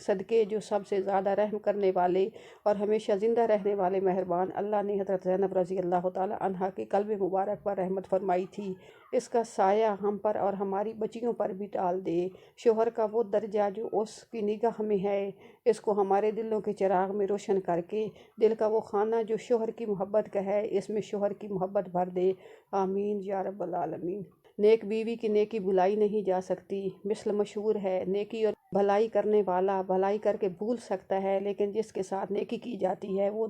صدقے جو سب سے زیادہ رحم کرنے والے اور ہمیشہ زندہ رہنے والے مہربان اللہ نے حضرت زینب رضی اللہ تعالی عنہا کے قلب مبارک پر رحمت فرمائی تھی، اس کا سایہ ہم پر اور ہماری بچیوں پر بھی ڈال دے۔ شوہر کا وہ درجہ جو اس کی نگاہ میں ہے، اس کو ہمارے دلوں کے چراغ میں روشن کر کے دل کا وہ خانہ جو شوہر کی محبت کا ہے، اس میں شوہر کی محبت بھر دے۔ آمین یا رب العالمین۔ نیک بیوی کی نیکی بھلائی نہیں جا سکتی، مثل مشہور ہے، نیکی اور بھلائی کرنے والا بھلائی کر کے بھول سکتا ہے، لیکن جس کے ساتھ نیکی کی جاتی ہے وہ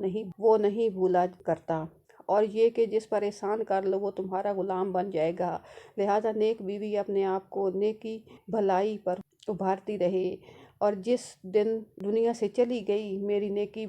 نہیں بھولا کرتا۔ اور یہ کہ جس پر احسان کر لو وہ تمہارا غلام بن جائے گا۔ لہٰذا نیک بیوی اپنے آپ کو نیکی بھلائی پر ابھارتی رہے، اور جس دن دنیا سے چلی گئی میری نیکی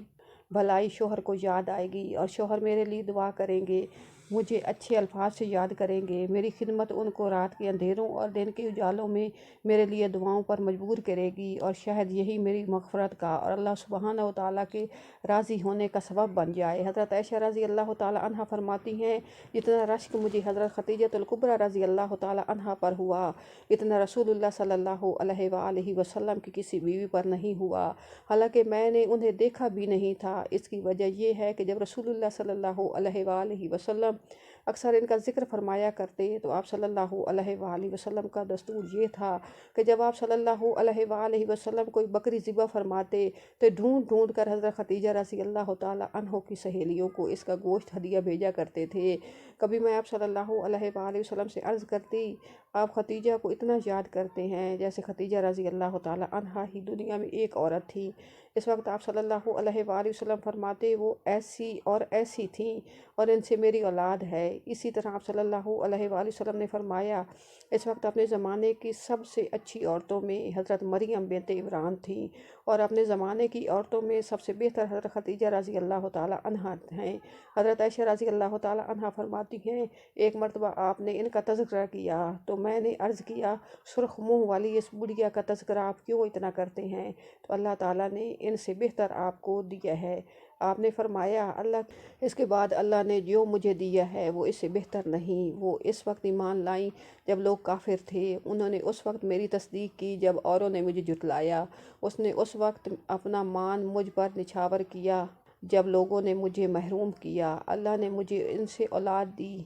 بھلائی شوہر کو یاد آئے گی، اور شوہر میرے لیے دعا کریں گے، مجھے اچھے الفاظ سے یاد کریں گے، میری خدمت ان کو رات کے اندھیروں اور دن کے اجالوں میں میرے لیے دعاؤں پر مجبور کرے گی، اور شاید یہی میری مغفرت کا اور اللہ سبحانہ و تعالیٰ کے راضی ہونے کا سبب بن جائے۔ حضرت عائشہ رضی اللہ تعالیٰ عنہا فرماتی ہیں، جتنا رشک مجھے حضرت خدیجہ الکبریٰ رضی اللہ تعالیٰ عنہا پر ہوا، اتنا رسول اللہ صلی اللہ علیہ وآلہ وسلم کی کسی بیوی پر نہیں ہوا، حالانکہ میں نے انہیں دیکھا بھی نہیں تھا۔ اس کی وجہ یہ ہے کہ جب رسول اللہ صلی اللہ علیہ وآلہ وسلم اکثر ان کا ذکر فرمایا کرتے تو آپ صلی اللہ علیہ وآلہ وسلم کا دستور یہ تھا کہ جب آپ صلی اللہ علیہ وآلہ وسلم کوئی بکری ذبح فرماتے تو ڈھونڈ ڈھونڈ کر حضرت خدیجہ رضی اللہ تعالیٰ عنہ کی سہیلیوں کو اس کا گوشت ہدیہ بھیجا کرتے تھے۔ کبھی میں آپ صلی اللہ علیہ وآلہ وسلم سے عرض کرتی، آپ خدیجہ کو اتنا یاد کرتے ہیں جیسے خدیجہ رضی اللہ تعالیٰ عنہا ہی دنیا میں ایک عورت تھی۔ اس وقت آپ صلی اللہ علیہ وآلہ وسلم فرماتے، وہ ایسی اور ایسی تھیں اور ان سے میری اولاد ہے۔ اسی طرح آپ صلی اللہ علیہ وآلہ وسلم نے فرمایا، اس وقت اپنے زمانے کی سب سے اچھی عورتوں میں حضرت مریم بنت عمران تھیں، اور اپنے زمانے کی عورتوں میں سب سے بہتر حضرت خدیجہ رضی اللہ تعالیٰ عنہا ہیں۔ حضرت عائشہ رضی اللہ تعالیٰ عنہا فرماتی ہیں، ایک مرتبہ آپ نے ان کا تذکرہ کیا تو میں نے عرض کیا، سرخ منہ والی اس بڑھیا کا تذکرہ آپ کیوں اتنا کرتے ہیں؟ تو اللہ تعالیٰ نے ان سے بہتر آپ کو دیا ہے۔ آپ نے فرمایا، اس کے بعد اللہ نے جو مجھے دیا ہے وہ اس سے بہتر نہیں۔ وہ اس وقت ایمان لائیں جب لوگ کافر تھے، انہوں نے اس وقت میری تصدیق کی جب اوروں نے مجھے جھٹلایا، اس نے اس وقت اپنا مان مجھ پر نچھاور کیا جب لوگوں نے مجھے محروم کیا۔ اللہ نے مجھے ان سے اولاد دی،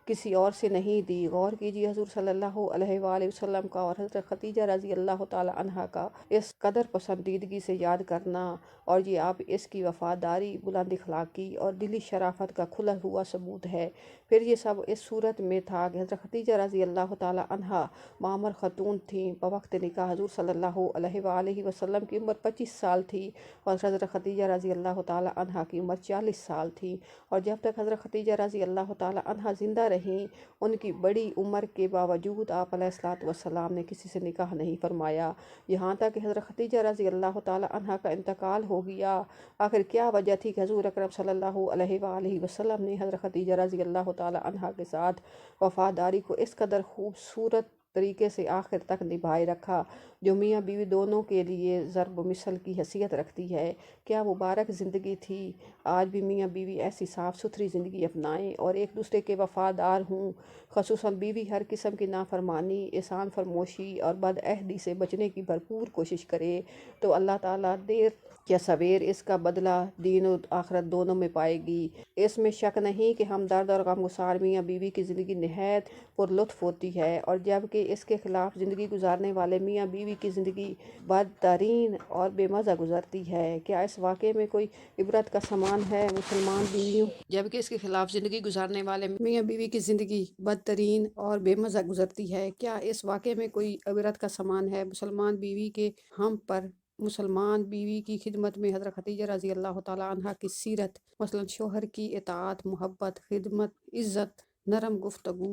کسی اور سے نہیں دی۔ غور کیجیے، حضور صلی اللہ علیہ وآلہ وسلم کا اور حضرت خدیجہ رضی اللہ تعالیٰ عنہا کا اس قدر پسندیدگی سے یاد کرنا، اور یہ آپ اس کی وفاداری، بلند اخلاقی اور دلی شرافت کا کھلا ہوا ثبوت ہے۔ پھر یہ سب اس صورت میں تھا کہ حضرت خدیجہ رضی اللہ تعالیٰ عنہا معمر خاتون تھیں۔ بوقت نکاح حضور صلی اللہ علیہ وآلہ وسلم کی عمر 25 سال تھی اور حضرت خدیجہ رضی اللہ تعالیٰ عنہا کی عمر 40 سال تھی، اور جب تک حضرت خدیجہ رضی اللہ تعالیٰ عنہا زندہ رہیں، ان کی بڑی عمر کے باوجود آپ علیہ الصلوۃ والسلام نے کسی سے نکاح نہیں فرمایا، یہاں تک کہ حضرت خدیجہ رضی اللہ تعالیٰ عنہا کا انتقال ہو گیا۔ آخر کیا وجہ تھی کہ حضور اکرم صلی اللہ علیہ وآلہ وسلم نے حضرت خدیجہ رضی اللہ تعالیٰ عنہا کے ساتھ وفاداری کو اس قدر خوبصورت طریقے سے آخر تک نبھائے رکھا، جو میاں بیوی دونوں کے لیے ضرب و مثل کی حیثیت رکھتی ہے؟ کیا مبارک زندگی تھی! آج بھی میاں بیوی ایسی صاف ستھری زندگی اپنائیں اور ایک دوسرے کے وفادار ہوں، خصوصاً بیوی ہر قسم کی نافرمانی، احسان فرموشی اور بد عہدی سے بچنے کی بھرپور کوشش کرے تو اللہ تعالیٰ دیر یا سویر اس کا بدلہ دین و آخرت دونوں میں پائے گی۔ اس میں شک نہیں کہ ہمدرد اور غمگسار میاں بیوی کی زندگی نہایت پر لطف ہوتی ہے، اور جبکہ اس کے خلاف زندگی گزارنے والے میاں بیوی کی زندگی بدترین اور بے مزہ گزرتی ہے۔ کیا اس واقعے میں کوئی عبرت کا سامان ہے؟ مسلمان بیویوں جبکہ اس کے خلاف زندگی گزارنے والے میاں بیوی کی زندگی بدترین اور بے مزہ گزرتی ہے۔ کیا اس واقعے میں کوئی عبرت کا سامان ہے؟ مسلمان بیوی کے ہم پر مسلمان بیوی کی خدمت میں حضرت خدیجہ رضی اللہ تعالیٰ عنہا کی سیرت، مثلا شوہر کی اطاعت، محبت، خدمت، عزت، نرم گفتگو،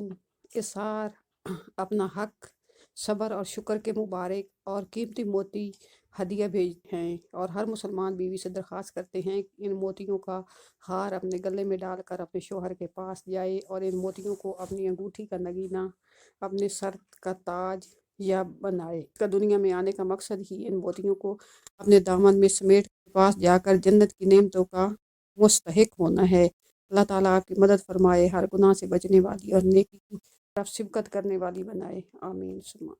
اظہار اپنا حق، صبر اور شکر کے مبارک اور قیمتی موتی ہدیہ بھیجتے ہیں، اور ہر مسلمان بیوی سے درخواست کرتے ہیں کہ ان موتیوں کا ہار اپنے گلے میں ڈال کر اپنے شوہر کے پاس جائے، اور ان موتیوں کو اپنی انگوٹھی کا نگینہ، اپنے سر کا تاج یا بنائے۔ اس کا دنیا میں آنے کا مقصد ہی ان موتیوں کو اپنے دامن میں سمیٹ کے پاس جا کر جنت کی نعمتوں کا مستحق ہونا ہے۔ اللہ تعالیٰ آپ کی مدد فرمائے، ہر گناہ سے بچنے والی اور نیکی کی طرف سبقت کرنے والی بنائے۔ آمین ثم